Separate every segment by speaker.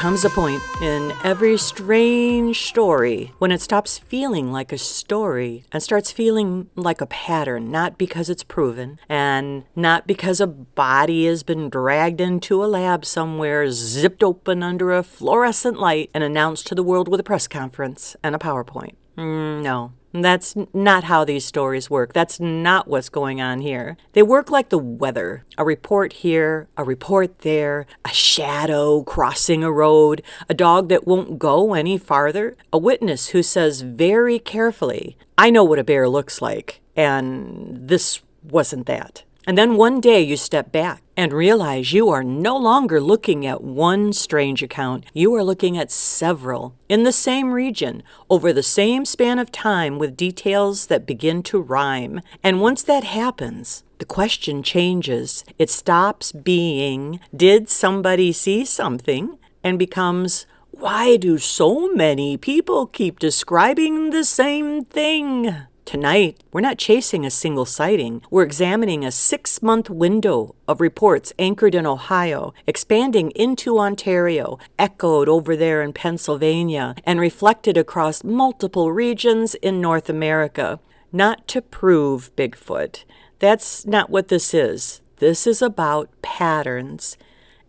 Speaker 1: comes a point in every strange story when it stops feeling like a story and starts feeling like a pattern, not because it's proven and not because a body has been dragged into a lab somewhere, zipped open under a fluorescent light, and announced to the world with a press conference and a PowerPoint. No. That's not how these stories work. That's not what's going on here. They work like the weather. A report here, a report there, a shadow crossing a road, a dog that won't go any farther, a witness who says very carefully, "I know what a bear looks like, and this wasn't that." And then one day you step back and realize you are no longer looking at one strange account. You are looking at several in the same region over the same span of time with details that begin to rhyme. And once that happens, the question changes. It stops being, did somebody see something? And becomes, why do so many people keep describing the same thing? Tonight, we're not chasing a single sighting. We're examining a 6-month window of reports anchored in Ohio, expanding into Ontario, echoed over there in Pennsylvania, and reflected across multiple regions in North America. Not to prove Bigfoot. That's not what this is. This is about patterns.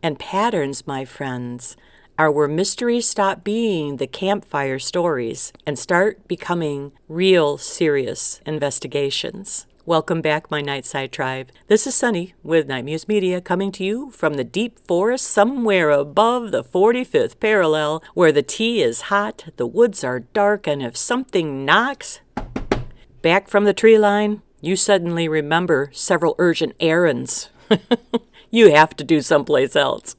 Speaker 1: And patterns, my friends, are where mysteries stop being the campfire stories and start becoming real, serious investigations. Welcome back, my Nightside tribe. This is Sunny with Nite Muse Media, coming to you from the deep forest somewhere above the 45th parallel, where the tea is hot, the woods are dark, and if something knocks back from the tree line, you suddenly remember several urgent errands you have to do someplace else.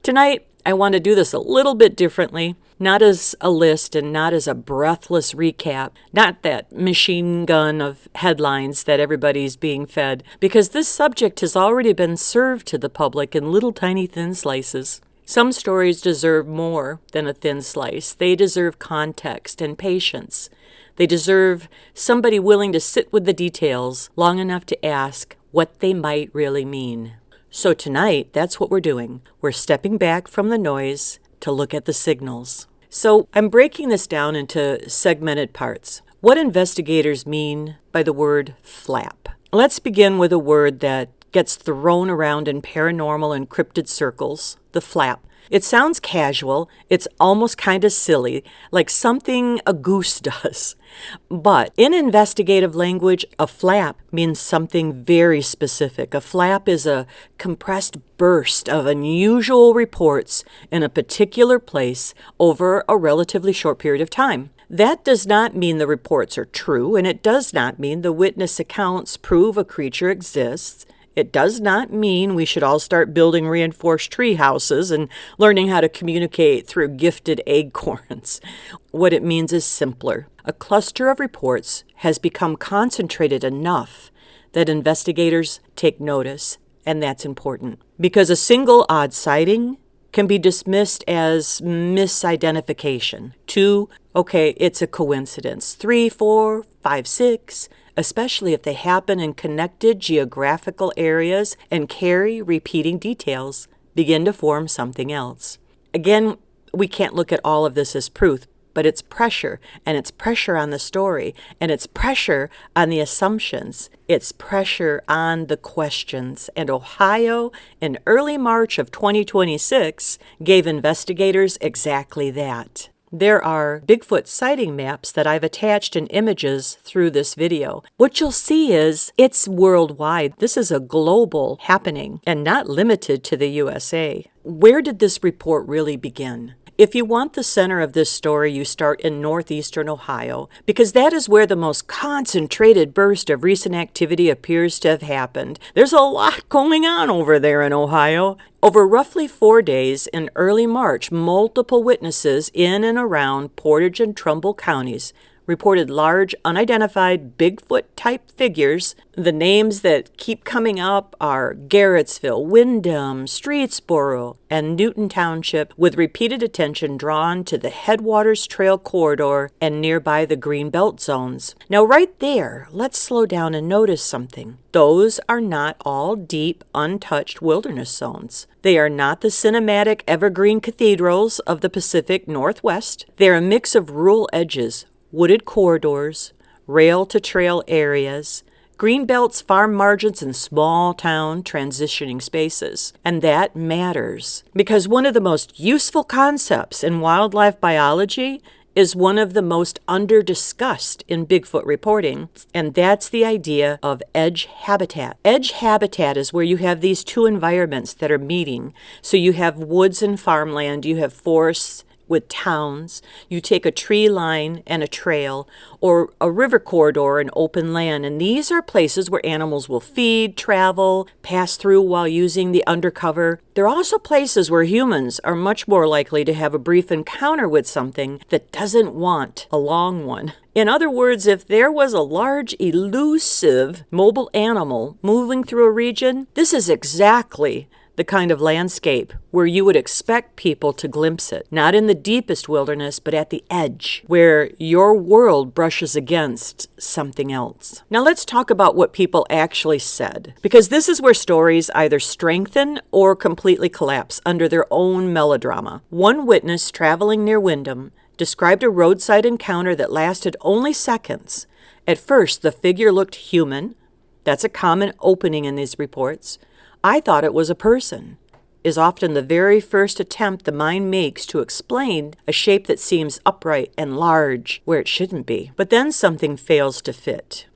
Speaker 1: Tonight, I want to do this a little bit differently, not as a list and not as a breathless recap, not that machine gun of headlines that everybody's being fed, because this subject has already been served to the public in little tiny thin slices. Some stories deserve more than a thin slice. They deserve context and patience. They deserve somebody willing to sit with the details long enough to ask what they might really mean. So tonight, that's what we're doing. We're stepping back from the noise to look at the signals. So I'm breaking this down into segmented parts. What investigators mean by the word flap. Let's begin with a word that gets thrown around in paranormal and cryptid circles, the flap. It sounds casual, it's almost kind of silly, like something a goose does. But in investigative language, a flap means something very specific. A flap is a compressed burst of unusual reports in a particular place over a relatively short period of time. That does not mean the reports are true, and it does not mean the witness accounts prove a creature exists. It does not mean we should all start building reinforced tree houses and learning how to communicate through gifted acorns. What it means is simpler. A cluster of reports has become concentrated enough that investigators take notice, and that's important. Because a single odd sighting can be dismissed as misidentification. 2, okay, it's a coincidence. 3, 4, 5, 6... especially if they happen in connected geographical areas and carry repeating details, begin to form something else. Again, we can't look at all of this as proof, but it's pressure, and it's pressure on the story, and it's pressure on the assumptions. It's pressure on the questions. And Ohio, in early March of 2026, gave investigators exactly that. There are Bigfoot sighting maps that I've attached in images through this video. What you'll see is it's worldwide. This is a global happening and not limited to the USA. Where did this report really begin? If you want the center of this story, you start in northeastern Ohio, because that is where the most concentrated burst of recent activity appears to have happened. There's a lot going on over there in Ohio. Over roughly 4 days in early March, multiple witnesses in and around Portage and Trumbull counties reported large, unidentified Bigfoot-type figures. The names that keep coming up are Garrettsville, Windham, Streetsboro, and Newton Township, with repeated attention drawn to the Headwaters Trail corridor and nearby the Greenbelt zones. Now, right there, let's slow down and notice something. Those are not all deep, untouched wilderness zones. They are not the cinematic evergreen cathedrals of the Pacific Northwest. They're a mix of rural edges, wooded corridors, rail-to-trail areas, greenbelts, farm margins, and small-town transitioning spaces. And that matters, because one of the most useful concepts in wildlife biology is one of the most under-discussed in Bigfoot reporting, and that's the idea of edge habitat. Edge habitat is where you have these two environments that are meeting. So you have woods and farmland, you have forests with towns, you take a tree line and a trail, or a river corridor and open land, and these are places where animals will feed, travel, pass through while using the undercover. They're also places where humans are much more likely to have a brief encounter with something that doesn't want a long one. In other words, if there was a large, elusive, mobile animal moving through a region, this is exactly the kind of landscape where you would expect people to glimpse it. Not in the deepest wilderness, but at the edge, where your world brushes against something else. Now let's talk about what people actually said, because this is where stories either strengthen or completely collapse under their own melodrama. One witness traveling near Windham described a roadside encounter that lasted only seconds. At first, the figure looked human. That's a common opening in these reports. I thought it was a person, is often the very first attempt the mind makes to explain a shape that seems upright and large where it shouldn't be. But then something fails to fit.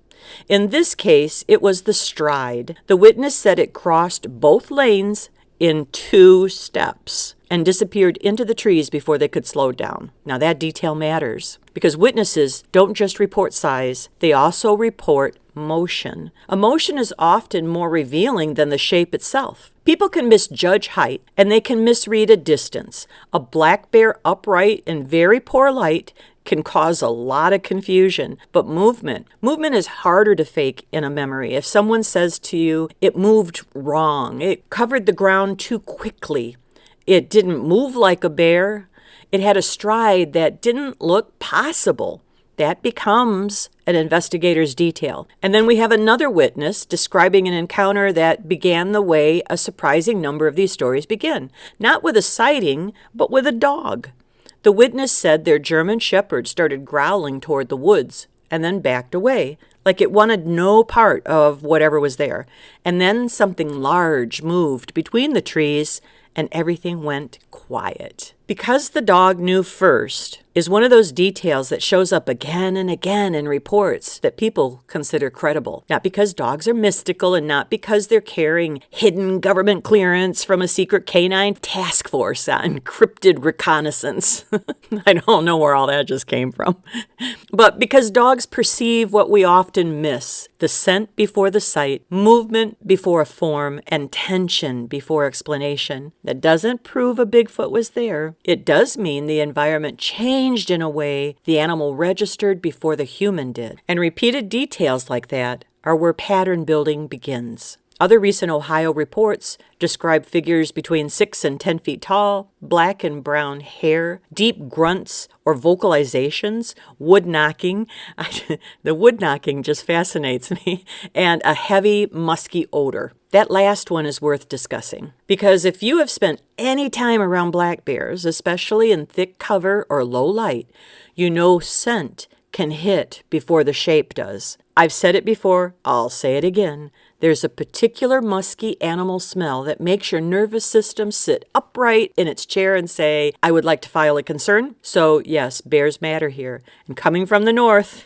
Speaker 1: In this case, it was the stride. The witness said it crossed both lanes in 2 steps and disappeared into the trees before they could slow down. Now that detail matters, because witnesses don't just report size, they also report motion. A motion is often more revealing than the shape itself. People can misjudge height, and they can misread a distance. A black bear upright in very poor light can cause a lot of confusion. But movement is harder to fake in a memory. If someone says to you, it moved wrong, it covered the ground too quickly, it didn't move like a bear, it had a stride that didn't look possible, that becomes an investigator's detail. And then we have another witness describing an encounter that began the way a surprising number of these stories begin. Not with a sighting, but with a dog. The witness said their German shepherd started growling toward the woods and then backed away, like it wanted no part of whatever was there. And then something large moved between the trees and everything went quiet. Because the dog knew first is one of those details that shows up again and again in reports that people consider credible. Not because dogs are mystical and not because they're carrying hidden government clearance from a secret canine task force on cryptid reconnaissance. I don't know where all that just came from. But because dogs perceive what we often miss: the scent before the sight, movement before a form, and tension before explanation. That doesn't prove a Bigfoot was there. It does mean the environment changed in a way the animal registered before the human did. And repeated details like that are where pattern building begins. Other recent Ohio reports describe figures between 6 and 10 feet tall, black and brown hair, deep grunts or vocalizations, wood knocking. The wood knocking just fascinates me, and a heavy, musky odor. That last one is worth discussing, because if you have spent any time around black bears, especially in thick cover or low light, you know scent can hit before the shape does. I've said it before, I'll say it again. There's a particular musky animal smell that makes your nervous system sit upright in its chair and say, I would like to file a concern. So yes, bears matter here. And coming from the north,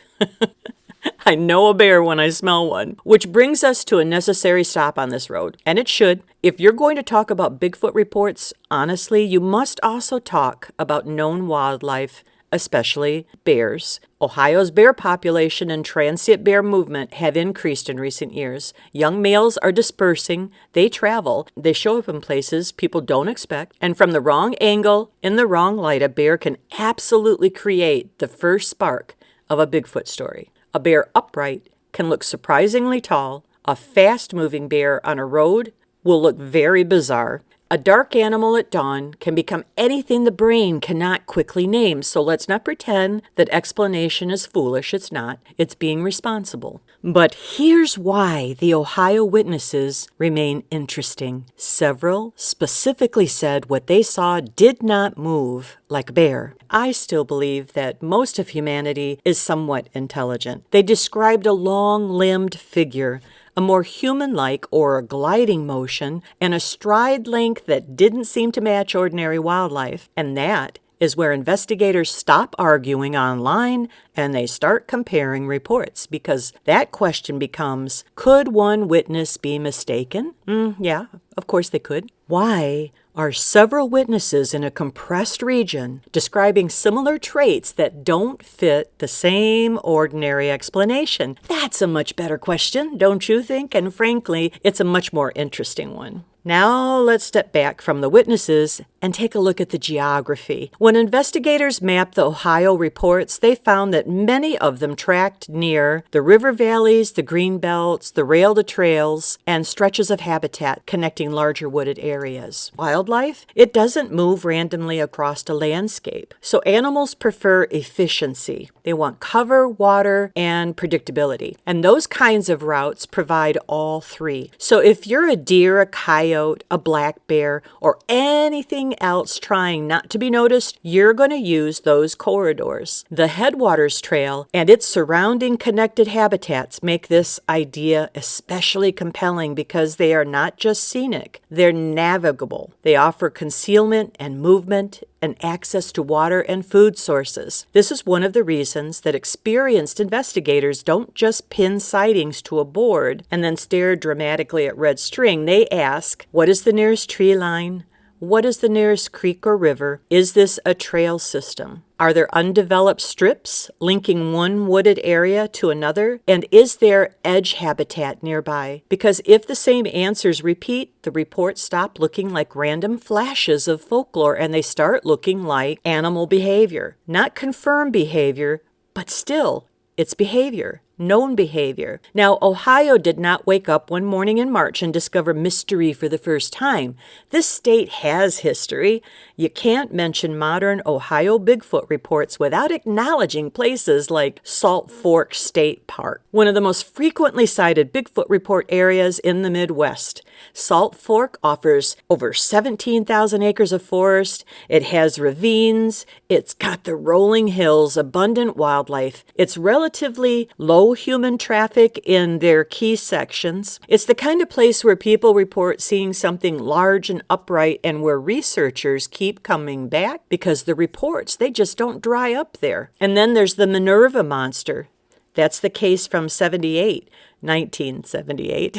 Speaker 1: I know a bear when I smell one. Which brings us to a necessary stop on this road. And it should. If you're going to talk about Bigfoot reports, honestly, you must also talk about known wildlife, especially bears. Ohio's bear population and transient bear movement have increased in recent years. Young males are dispersing, they travel, they show up in places people don't expect, and from the wrong angle, in the wrong light, a bear can absolutely create the first spark of a Bigfoot story. A bear upright can look surprisingly tall. A fast-moving bear on a road will look very bizarre. A dark animal at dawn can become anything the brain cannot quickly name, so let's not pretend that explanation is foolish. It's not. It's being responsible. But here's why the Ohio witnesses remain interesting. Several specifically said what they saw did not move like a bear. I still believe that most of humanity is somewhat intelligent. They described a long-limbed figure, a more human-like or gliding motion, and a stride length that didn't seem to match ordinary wildlife. And that is where investigators stop arguing online and they start comparing reports, because that question becomes, could one witness be mistaken? Yeah, of course they could. Why are several witnesses in a compressed region describing similar traits that don't fit the same ordinary explanation? That's a much better question, don't you think? And frankly, it's a much more interesting one. Now let's step back from the witnesses and take a look at the geography. When investigators mapped the Ohio reports, they found that many of them tracked near the river valleys, the green belts, the rail-to-trails, and stretches of habitat connecting larger wooded areas. Wildlife? It doesn't move randomly across a landscape. So animals prefer efficiency. They want cover, water, and predictability. And those kinds of routes provide all three. So if you're a deer, a coyote, a black bear, or anything else trying not to be noticed, you're going to use those corridors. The Headwaters Trail and its surrounding connected habitats make this idea especially compelling because they are not just scenic, they're navigable. They offer concealment and movement and access to water and food sources. This is one of the reasons that experienced investigators don't just pin sightings to a board and then stare dramatically at red string. They ask, what is the nearest tree line? What is the nearest creek or river? Is this a trail system? Are there undeveloped strips linking one wooded area to another? And is there edge habitat nearby? Because if the same answers repeat, the reports stop looking like random flashes of folklore and they start looking like animal behavior. Not confirmed behavior, but still, it's behavior. Known behavior. Now, Ohio did not wake up one morning in March and discover mystery for the first time. This state has history. You can't mention modern Ohio Bigfoot reports without acknowledging places like Salt Fork State Park, one of the most frequently cited Bigfoot report areas in the Midwest. Salt Fork offers over 17,000 acres of forest. It has ravines. It's got the rolling hills, abundant wildlife. It's relatively low human traffic in their key sections. It's the kind of place where people report seeing something large and upright and where researchers keep coming back because the reports, they just don't dry up there. And then there's the Minerva monster. That's the case from 1978,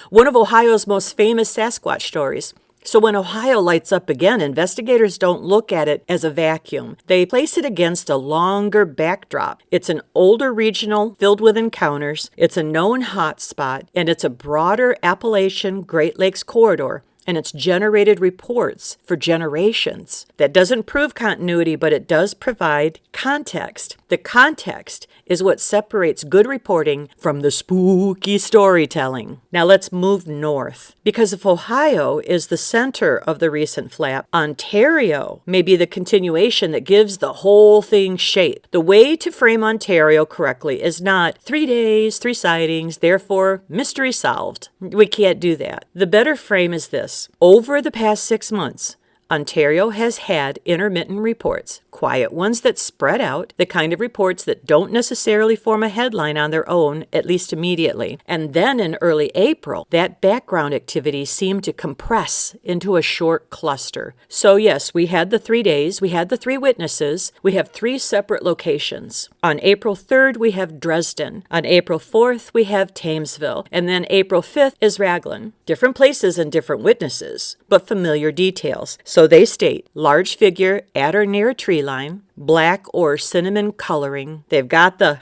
Speaker 1: one of Ohio's most famous Sasquatch stories. So when Ohio lights up again, investigators don't look at it as a vacuum. They place it against a longer backdrop. It's an older regional filled with encounters. It's a known hotspot, and it's a broader Appalachian Great Lakes corridor. And it's generated reports for generations. That doesn't prove continuity, but it does provide context. The context is what separates good reporting from the spooky storytelling. Now let's move north. Because if Ohio is the center of the recent flap, Ontario may be the continuation that gives the whole thing shape. The way to frame Ontario correctly is not 3 days, 3 sightings, therefore mystery solved. We can't do that. The better frame is this. Over the past 6 months, Ontario has had intermittent reports, quiet ones that spread out, the kind of reports that don't necessarily form a headline on their own, at least immediately. And then in early April, that background activity seemed to compress into a short cluster. So yes, we had the 3 days, we had the 3 witnesses, we have 3 separate locations. On April 3rd, we have Dresden. On April 4th, we have Thamesville. And then April 5th is Raglan. Different places and different witnesses, but familiar details. So they state, large figure at or near a tree line, black or cinnamon coloring. They've got the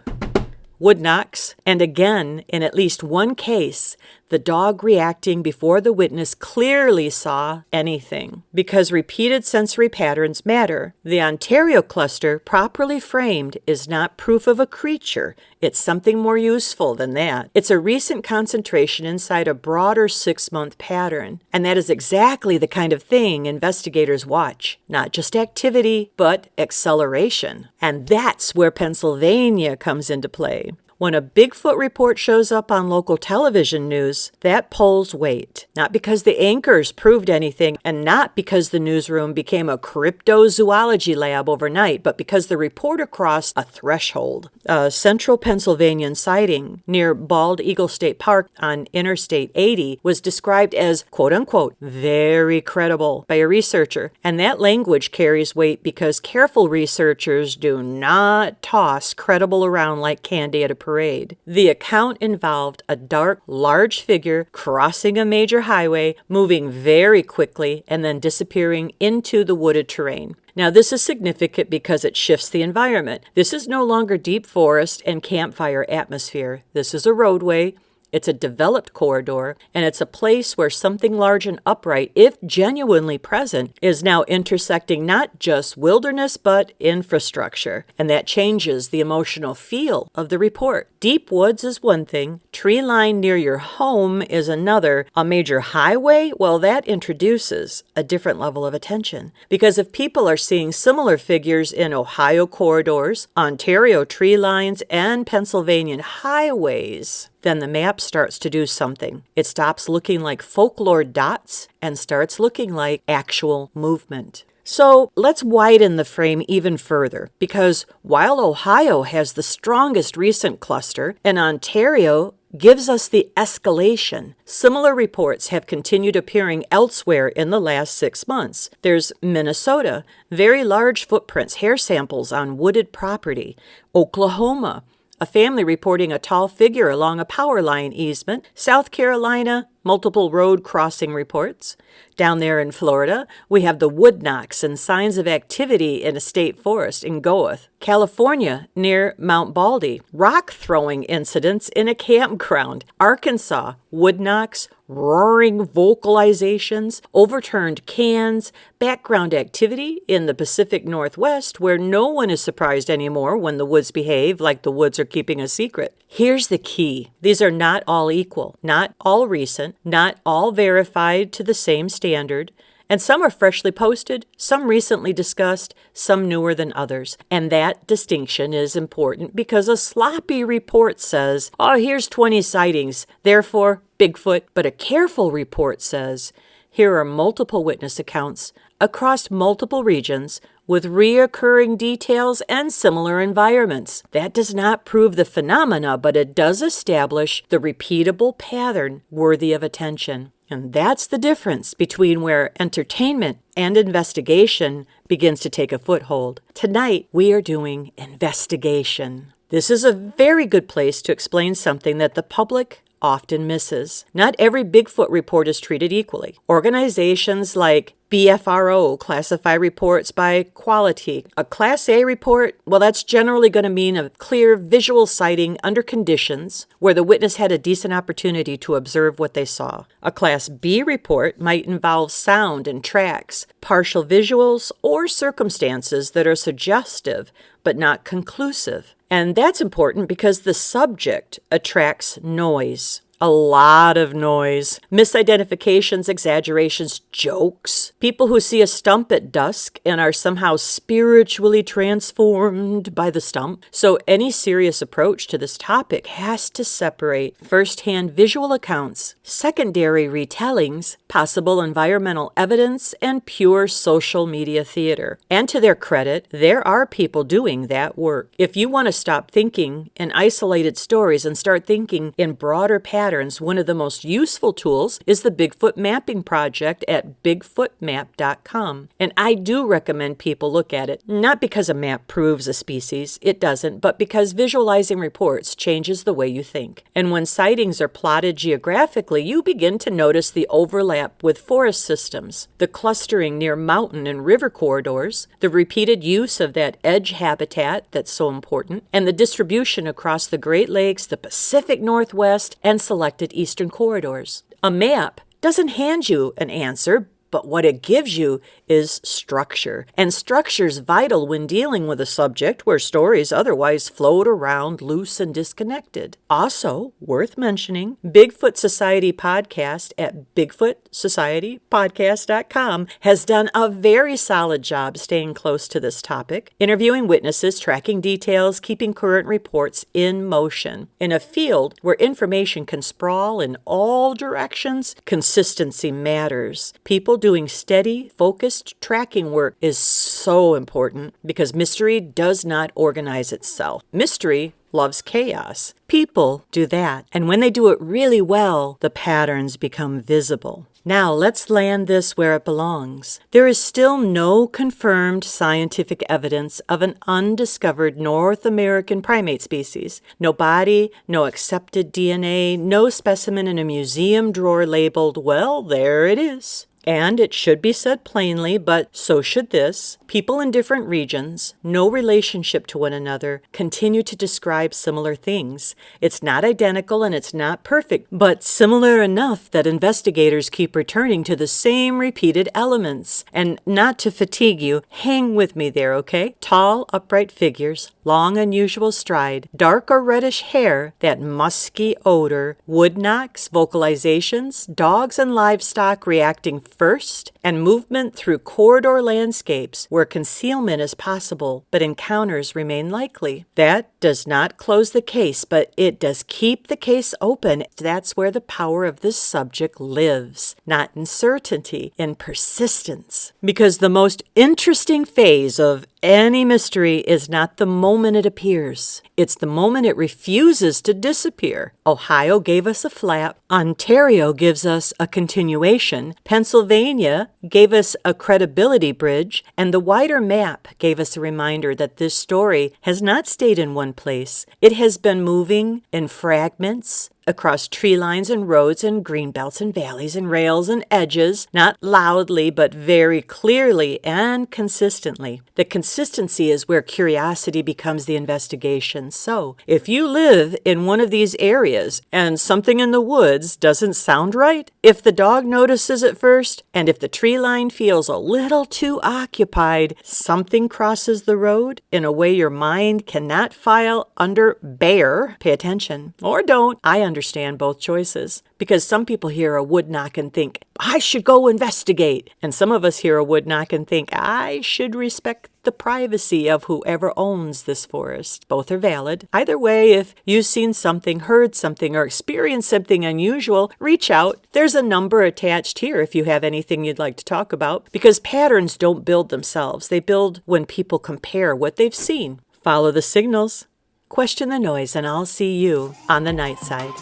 Speaker 1: wood knocks, and again, in at least one case, the dog reacting before the witness clearly saw anything. Because repeated sensory patterns matter, the Ontario cluster, properly framed, is not proof of a creature. It's something more useful than that. It's a recent concentration inside a broader 6-month pattern. And that is exactly the kind of thing investigators watch. Not just activity, but acceleration. And that's where Pennsylvania comes into play. When a Bigfoot report shows up on local television news, that pulls weight. Not because the anchors proved anything, and not because the newsroom became a cryptozoology lab overnight, but because the reporter crossed a threshold. A central Pennsylvanian sighting near Bald Eagle State Park on Interstate 80 was described as, quote-unquote, very credible by a researcher. And that language carries weight because careful researchers do not toss credible around like candy at a parade. The account involved a dark, large figure crossing a major highway, moving very quickly, and then disappearing into the wooded terrain. Now, this is significant because it shifts the environment. This is no longer deep forest and campfire atmosphere. This is a roadway. It's a developed corridor, and it's a place where something large and upright, if genuinely present, is now intersecting not just wilderness, but infrastructure. And that changes the emotional feel of the report. Deep woods is one thing. Tree line near your home is another. A major highway? Well, that introduces a different level of attention. Because if people are seeing similar figures in Ohio corridors, Ontario tree lines, and Pennsylvania highways, then the map starts to do something. It stops looking like folklore dots and starts looking like actual movement. So let's widen the frame even further, because while Ohio has the strongest recent cluster and Ontario gives us the escalation, similar reports have continued appearing elsewhere in the last 6 months. There's Minnesota, very large footprints, hair samples on wooded property. Oklahoma, a family reporting a tall figure along a power line easement. South Carolina, multiple road crossing reports. Down there in Florida, we have the wood knocks and signs of activity in a state forest in Goeth. California, near Mount Baldy, rock throwing incidents in a campground. Arkansas, wood knocks, roaring vocalizations, overturned cans, background activity in the Pacific Northwest, where no one is surprised anymore when the woods behave like the woods are keeping a secret. Here's the key. These are not all equal, not all recent, not all verified to the same standard, and some are freshly posted, some recently discussed, some newer than others. And that distinction is important because a sloppy report says, oh, here's 20 sightings, therefore Bigfoot. But a careful report says, here are multiple witness accounts across multiple regions with reoccurring details and similar environments. That does not prove the phenomena, but it does establish the repeatable pattern worthy of attention. And that's the difference between where entertainment and investigation begins to take a foothold. Tonight, we are doing investigation. This is a very good place to explain something that the public often misses. Not every Bigfoot report is treated equally. Organizations like BFRO classify reports by quality. A Class A report, well, that's generally going to mean a clear visual sighting under conditions where the witness had a decent opportunity to observe what they saw. A Class B report might involve sound and tracks, partial visuals, or circumstances that are suggestive but not conclusive. And that's important because the subject attracts noise. A lot of noise. Misidentifications, exaggerations, jokes. People who see a stump at dusk and are somehow spiritually transformed by the stump. So any serious approach to this topic has to separate first-hand visual accounts, secondary retellings, possible environmental evidence, and pure social media theater. And to their credit, there are people doing that work. If you want to stop thinking in isolated stories and start thinking in broader patterns, one of the most useful tools is the Bigfoot Mapping Project at bigfootmap.com. And I do recommend people look at it, not because a map proves a species, it doesn't, but because visualizing reports changes the way you think. And when sightings are plotted geographically, you begin to notice the overlap with forest systems, the clustering near mountain and river corridors, the repeated use of that edge habitat that's so important, and the distribution across the Great Lakes, the Pacific Northwest, and selected eastern corridors. A map doesn't hand you an answer, but what it gives you is structure. And structure's vital when dealing with a subject where stories otherwise float around loose and disconnected. Also, worth mentioning, Bigfoot Society podcast at bigfootsocietypodcast.com has done a very solid job staying close to this topic, interviewing witnesses, tracking details, keeping current reports in motion. In a field where information can sprawl in all directions, consistency matters. People doing steady, focused tracking work is so important because mystery does not organize itself. Mystery loves chaos. People do that, and when they do it really well, the patterns become visible. Now, let's land this where it belongs. There is still no confirmed scientific evidence of an undiscovered North American primate species. No body, no accepted DNA, no specimen in a museum drawer labeled, well, there it is. And it should be said plainly, but so should this. People in different regions, no relationship to one another, continue to describe similar things. It's not identical and it's not perfect, but similar enough that investigators keep returning to the same repeated elements. And not to fatigue you, hang with me there, okay? Tall, upright figures, long, unusual stride, dark or reddish hair, that musky odor, wood knocks, vocalizations, dogs and livestock reacting first, and movement through corridor landscapes where concealment is possible, but encounters remain likely. That does not close the case, but it does keep the case open. That's where the power of this subject lives, not in certainty, in persistence. Because the most interesting phase of any mystery is not the moment it appears. It's the moment it refuses to disappear. Ohio gave us a flap. Ontario gives us a continuation. Pennsylvania gave us a credibility bridge. And the wider map gave us a reminder that this story has not stayed in one place. It has been moving in fragments across tree lines and roads and green belts and valleys and rails and edges, not loudly but very clearly and consistently. The consistency is where curiosity becomes the investigation. So, if you live in one of these areas and something in the woods doesn't sound right, if the dog notices it first, and if the tree line feels a little too occupied, something crosses the road in a way your mind cannot file under bear, pay attention, or don't. I understand both choices, because some people hear a wood knock and think, I should go investigate. And some of us hear a wood knock and think, I should respect the privacy of whoever owns this forest. Both are valid. Either way, if you've seen something, heard something, or experienced something unusual, reach out. There's a number attached here if you have anything you'd like to talk about, because patterns don't build themselves. They build when people compare what they've seen. Follow the signals. Question the noise, and I'll see you on the night side.